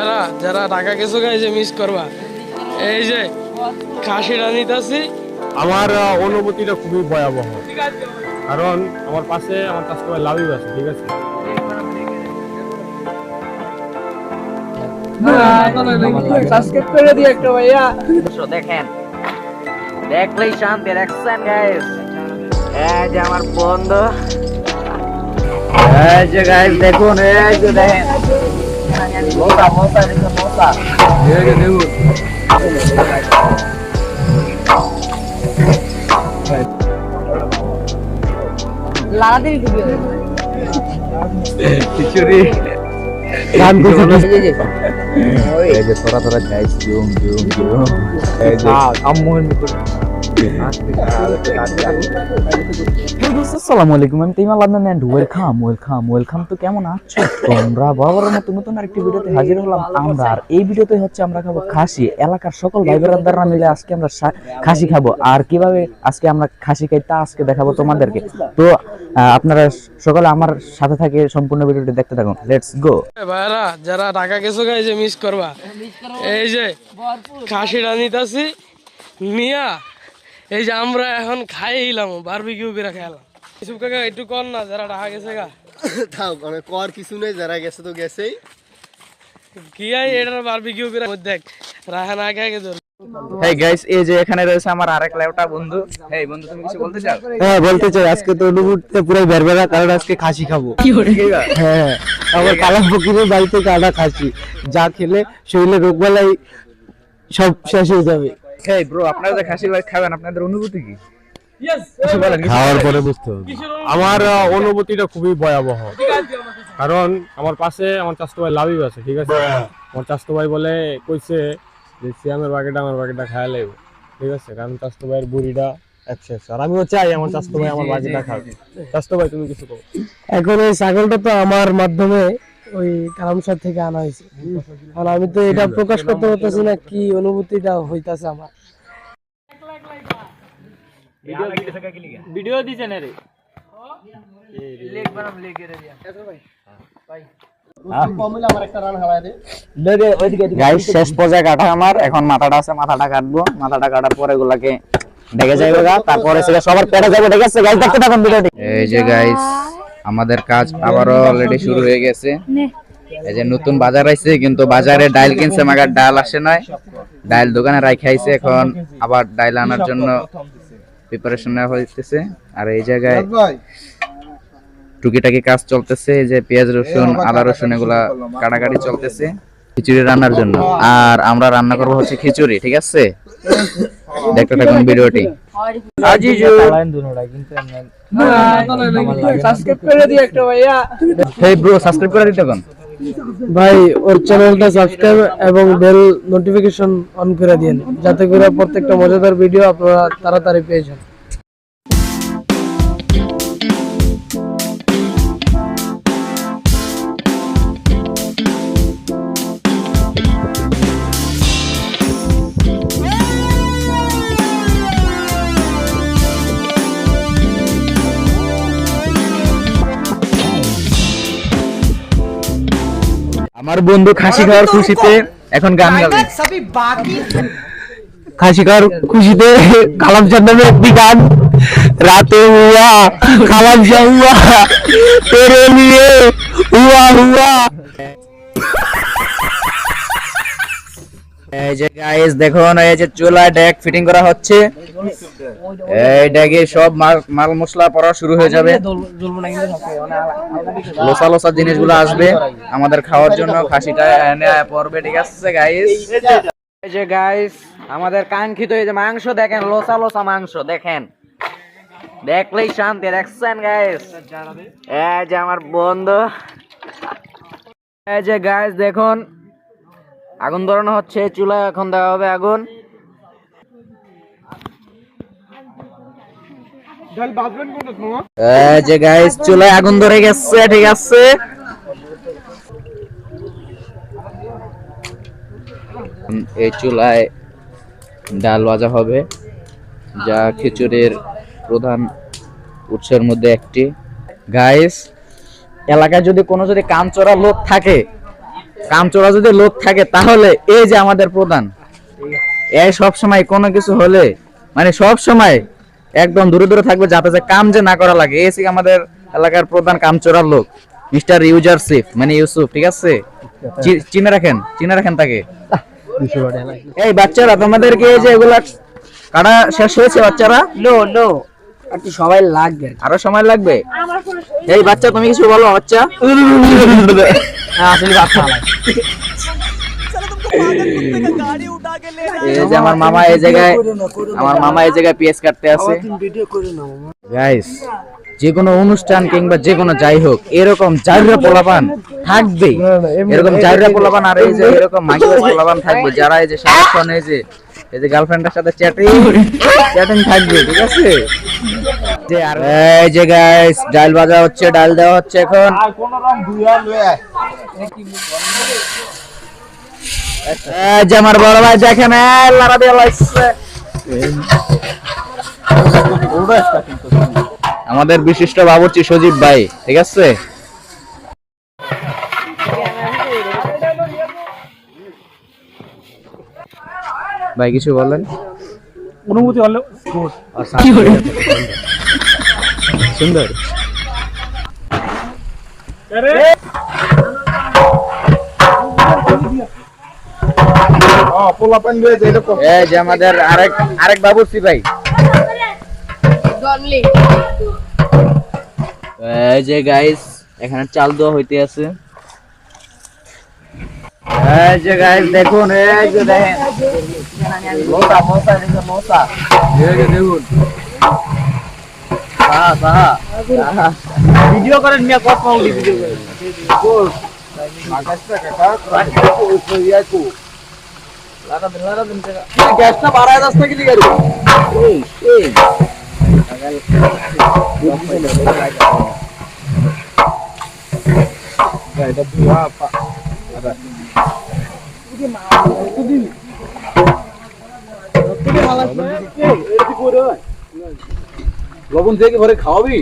ভাইরা যারা ঢাকা গেছো এই যে মিস করবা, এই যে খাসিটা নিতেছি। আমার অনুভূতিটা খুবই ভয়াবহ, কারণ আমার পাশে আমার কাস্টমার লাভিব আছে। ঠিক আছে, সাবস্ক্রাইব করে দিও একটা ভাইয়া। দেখেন, দেখলেই শান্তি। দেখছেন গাইস, এই যে আমার বন্ধু, এই যে গাইস দেখুন, এই যে দেখেন মোসা মোসা, দেখুন মোসা, এই যে দেখুন লাগাতেই ভিডিও খিচুড়ি গান করতে এই যে তোরা তোরা গাইস জুম জুম জুম, এই যে আম্মুর মতো। আসসালামু আলাইকুম, আমি তাইমা লাদনান এন্ড ওয়েলকাম তো কেমন আছো তোমরা? বরাবরের মতো নতুন আরেকটি ভিডিওতে হাজির হলাম আমরা। আর এই ভিডিওতে হচ্ছে আমরা খাবো খাসি। এলাকার সকল ভাই ব্রাদাররা মিলে আজকে আমরা খাসি খাবো। আর কিভাবে আজকে আমরা খাসি খাই তা আজকে দেখাবো তোমাদেরকে। তো আপনারা সকলে আমার সাথে থাকে, সম্পূর্ণ ভিডিওটি দেখতে থাকুন। Let's go. ভাইরা যারা ঢাকা গেছো এই যে মিস করবা, এই যে খাসিটা নিতেছি নিয়া, এই যে আমরা এখন খাইলাম, বারবিকিউ করে খাইলাম। ইসুফ কাকা একটু কর না, যারা ঢাকা গেছে গা থাক, মানে কর কিছু নেই, যারা গেছে তো গেছেই। কি আই এটার বারবিকিউ করে দেখ, রাহা না খাই গেছে। হেই গাইস, এই যে এখানে রয়েছে আমার আরেক লেউটা বন্ধু। হেই বন্ধু, তুমি কিছু বলতে চাও? হ্যাঁ বলতে চাই, আজকে তো অনুভূতিতে পুরো বেরবেরা, কারণ আজকে খাসি খাবো। হ্যাঁ, আমার কালাম ফকিরের বাড়ি থেকে আনা খাসি, যা খেলে শরীরে রোগবালাই সব শেষ হয়ে যাবে। হেই ব্রো, আপনারা যে খাসি ভাই খাবেন, আপনাদের অনুভূতি কি? খাওয়ার পরে বুঝতে হবে। আমার অনুভূতিটা খুবই ভয়াবহ, কারণ আমার পাশে আমার চাস্তো ভাই লাভিব আছে। ঠিক আছে, আমার চাস্তো ভাই বলে কইছে যে সিয়ামের বাকেটা আমার বাকেটা খাওয়া লাগবে। ঠিক আছে, কারণ চাস্তো ভাইয়ের বুড়িটা একশেষ, আর আমিও চাই আমার চাস্তো ভাই আমার বাকেটা খাবে। চাস্তো ভাই তুমি কিছু করো। এখন ওই ছাগলটা তো আমার মাধ্যমে ওই কালামসার থেকে আনা হয়েছে, আর আমি তো এটা প্রকাশ করতে পারতেছি না কি অনুভূতিটা হইতাছে আমার। ভিডিও দিছে না রে, গাইস শেষ পর্যায়ে কাটা আমার, এখন মাথাটা আছে, মাথাটা কাটবো। মাথাটা কাটার পরে এগুলাকে ডেকে যাইবে গা, তারপরে সবার পেটে যাবে। ঠিক আছে গাইস, দেখতে থাকুন ভিডিওটি। এই যে গাইস, আমাদের কাজ আবারও অলরেডি শুরু হয়ে গেছে। এই যে নতুন বাজার আইছে, কিন্তু বাজারে ডাইল কিনছে, মাগার ডাল আসে নাই। ডাইল দোকানে রাখা আইছে, এখন আবার ডাইল আনার জন্য প্রিপারেশন নেওয়া হইতেছে। আর এই জায়গায় টুকিটাকি কাজ চলতেছে, এই যে পেঁয়াজ রসুন আদা রসুন এগুলা কাটাকাটি চলতেছে খিচুড়ি রান্নার জন্য। আর আমরা রান্না করবো হচ্ছে খিচুড়ি। ঠিক আছে, দেখতে থাকুন ভিডিওটি। সাবস্ক্রাইব করে দিও একটা ভাইয়া। হেই ব্রো, সাবস্ক্রাইব করে দিতে কোন ভাই, ওর চ্যানেলটা সাবস্ক্রাইব এবং বেল নোটিফিকেশন অন করে দিন, যাতে করে প্রত্যেকটা মজাদার ভিডিও আপনারা তাড়াতাড়ি পেয়ে যান। আমার বন্ধু খাসি খাওয়ার খুশিতে এখন গান গাবে। খাসি খাওয়ার খুশিতে কালাম শাহ নামে একটি গান, রাতে হুয়া কালাম শাহ হুয়া তেরে লিয়ে হুয়া হুয়া। এই যে গাইস দেখুন, এই যে চুলা ডেক ফিটিং করা হচ্ছে। এই ডেকে সব মাল মশলা পড়া শুরু হয়ে যাবে, লোসা লোসা জিনিসগুলো আসবে আমাদের খাওয়ার জন্য। খাসিটা এনে পড়বে। ঠিক আছে গাইস, এই যে গাইস আমাদের কাঙ্ক্ষিত এই যে মাংস দেখেন, লোসা লোসা মাংস দেখেন, দেখলেই শান্তি। দেখছেন গাইস, এই যে আমার বন্ধু, এই যে গাইস দেখুন আগুন ধরানো হচ্ছে চুলায়, এখন দেওয়া হবে আগুন। এই যে গাইস চুলায় আগুন ধরে গেছে। ঠিক আছে, এই চুলায় ডাল ভাজা হবে, যা খিচুড়ির প্রধান উৎসের মধ্যে একটি। গাইস, এলাকায় যদি কোনো কামচোরা লোক থাকে, কামচোরা যদি লোক থাকে তাহলে এই যে আমাদের প্রধান, এই সব সময় কোনো কিছু হলে মানে সব সময় একদম দূরে দূরে থাকবে, যাতে যে কাম যে না করা লাগে। এই আমাদের এলাকার প্রধান কামচোরা লোক মিস্টার ইউজারশিপ মানে ইউসুফ, ঠিক আছে? চিনে রাখেন তাকে। এই বাচ্চারা তোমাদেরকে এই যে এগুলা কাটা শেষ হয়েছে বাচ্চারা? নো আর কি সময় লাগবে, আরো সময় লাগবে। এই বাচ্চা তুমি কিছু বলো বাচ্চা। আসলে বাচ্চা এই যে আমার মামা এই জায়গায় পিএস কাটতে আছে। গাইস যে কোনো অনুষ্ঠান কিংবা যে কোনো যাই হোক এরকম জায়গা পোলাপান থাকবে, এরকম জায়গা পোলাপান আর এই যে এরকম মাইকের পোলাপান থাকবে যারা এই যে সারাক্ষণ এই যে গার্লফ্রেন্ডের সাথে চ্যাটিং থাকবে, ঠিক আছে? এই যে গাইস ডাল ভাজা হচ্ছে, ডাল দেওয়া হচ্ছে এখন। এই যে আমার বড় ভাই দেখেন লারা দিয়ে লাগছে, আমাদের বিশিষ্ট বাবুর্চি সজীব ভাই, ঠিক আছে? ভাই কিছু বলেন। অনুমতি হলো সুন্দর। এই যে আমাদের আরেক বাবুর্চি ভাই। এই যে গাইস এখানে চাল দেওয়া হইতে আছে। এই যে গাইস দেখুন, এই যে দেখেন মশা এই যে দেখুন ভিডিও করেন মিয়া, কত মাউলি ভিডিও করেন। গ্যাসটা বাড়ায় রাস্তা কি লিগারি এই লবণ থেকে ঘরে খাওয়াবি?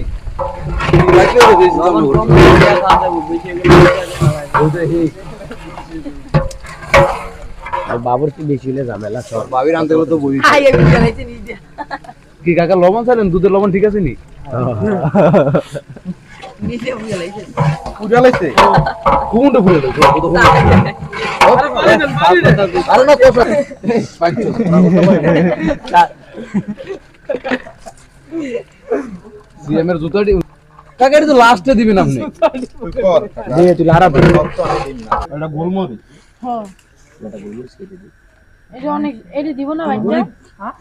বাবুর কি বেশি হলে ঝামেলা সব। বাবির আনতে তো বই কি কাকা লবণ চাইলেন? দুধের লবণ ঠিক আছে নি? পুজালাইছে কোনটা পুজালাইছে? আরে না কোসা সিএম এর জুতাটি কাকা এটা তো লাস্টে দিবেন আপনি। দে তুই লারা দে এটা গোলমরিচ। হ্যাঁ এটা গোলমরিচ কেটে দে। এটা অনেক এটা দিব না ভাইটা। হ্যাঁ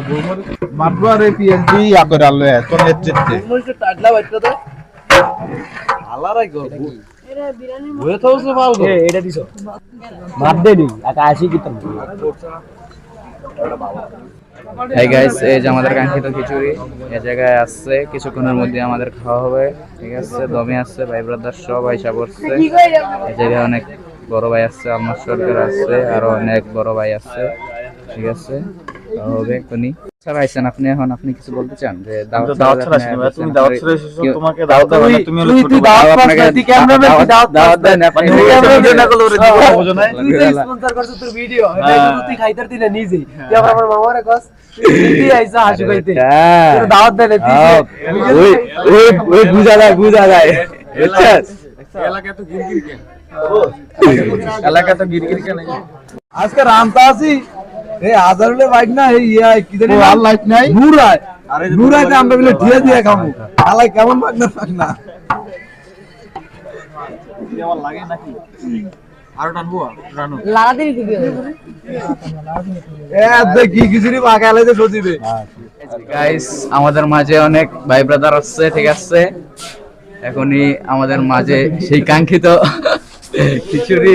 গোলমরিচ মাদুয়ারে পিএসডি ইয়া করে আলো এত নেচেতে গোলমরিচটা টাডলা বাইটা দে আলারাই গো এটা বিরিয়ানি ওয়ে তো সে ভালো গো এটা দিছো মার দে দি আকা আসি কি তুমি। হাই গাইস এই যে আমাদের কাঙ্ক্ষিত খিচুড়ি এই জায়গায় আসছে, কিছুক্ষণের মধ্যে আমাদের খাওয়া হবে, ঠিক আছে? দমে আসছে, ভাই ব্রাদার সব আইসা পড়ছে। এই জায়গায় অনেক বড় ভাই আসছে, আমার সরকার আসছে, আরো অনেক বড় ভাই আসছে, ঠিক আছে? হবে কোনি স্যার আইছেন আপনি, এখন আপনি কিছু বলতে চান? যে দাওয়াত ছাড়া তুমি দাওয়াত ছাড়া এসেছো, তোমাকে দাওয়াত দাও না, তুমি হলো ছোট ভাই, আপনাকে ক্যামেরাম্যান দাওয়াত দেন, আপনি ক্যামেরাম্যান না করলে ওরে বুঝো না, তুই তো স্পন্সর করছিস তোর ভিডিও, এটা তুই খাইতার দিনা নিজে তুই আমার মামারে কস তুই আইসা হাসু খাইতে তোর দাওয়াত দেন ওই বুঝা যায় বুঝছস? এলাকা তো গিরগির কেন আজকে রামতা আছি এই হাজারুলে বাইক না এই ইয়া কি জানি আর লাইট নাই নুরাই আরে নুরাইতে আমরা বলে দিয়ে দিয়ে খামু আলাই কেমন পাকনা কেমন লাগে নাকি আর টানবো রানো লাগা দিবি কি এ দেখি খিচুড়ি পাকালে যে সজিবে। গাইস আমাদের মাঝে অনেক ভাই ব্রাদার আসছে, ঠিক আছে? এখনই আমাদের মাঝে সেই কাঙ্ক্ষিত খিচুড়ি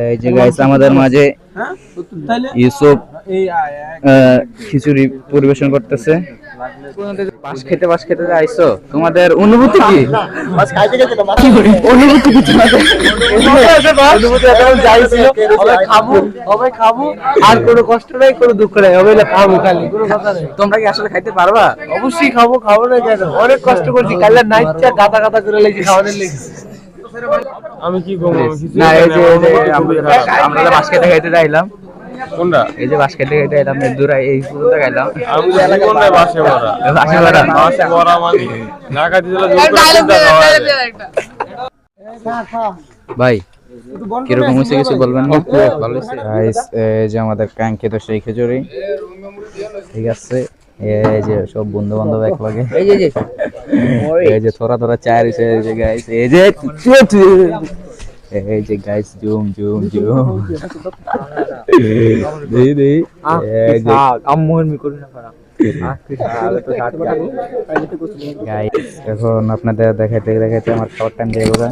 এই যে গাইস আমাদের মাঝে ইউসুফ খিচুড়ি পরিবেশন করতেছে। পাশ খেতে আইছো, তোমাদের অনুভূতি কি? অনুভূতি কি তোমাদের? অনুভূতি এখন যাইছিল হবে খাবো আর কোনো কষ্ট নাই কোনো দুঃখ নাই হবে না খাবো খালি কোনো কথা নেই তোমরা কি আসলে খাইতে পারবা? অবশ্যই খাবো না কেন অনেক কষ্ট করছি কালে নাইটটা গাদা করে লেগেছি খাওয়ানোর লেগে আমি কি করবো না এই যে আমরা বাস খেতে যাইলাম, কোনটা এই যে বাস খেতে এলাম দূরা এই পর্যন্ত গেলাম। আমি জীবনে বাসে ভরা বাসে ভরা মানে না খাইতে দিলে ভাই কিরকম হয়েছে কিছু বলবেন না? ভালো হয়েছে গাইস, এই যে আমাদের কাঙ্ক্ষিত সেই খিচুড়ি, ঠিক আছে। এই যে সব বন্ধু বান্ধব একলগে, এই যে থোড়া চায়ের হয়েছে, এই যে গাইস, এই যে গাইস জুম দেই এই যে আম্মুর মিকুর না পারা গাইস। এখন আপনাদের দেখাইতে আমার খাওয়ার টাইম দিয়ে গেল।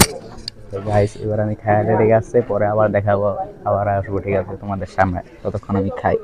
তো গাইস এবার আমি খাইলে ঠিক আছে, পরে আবার দেখাবো, আবার আসবো, ঠিক আছে তোমাদের সামনে। ততক্ষণ আমি খাই।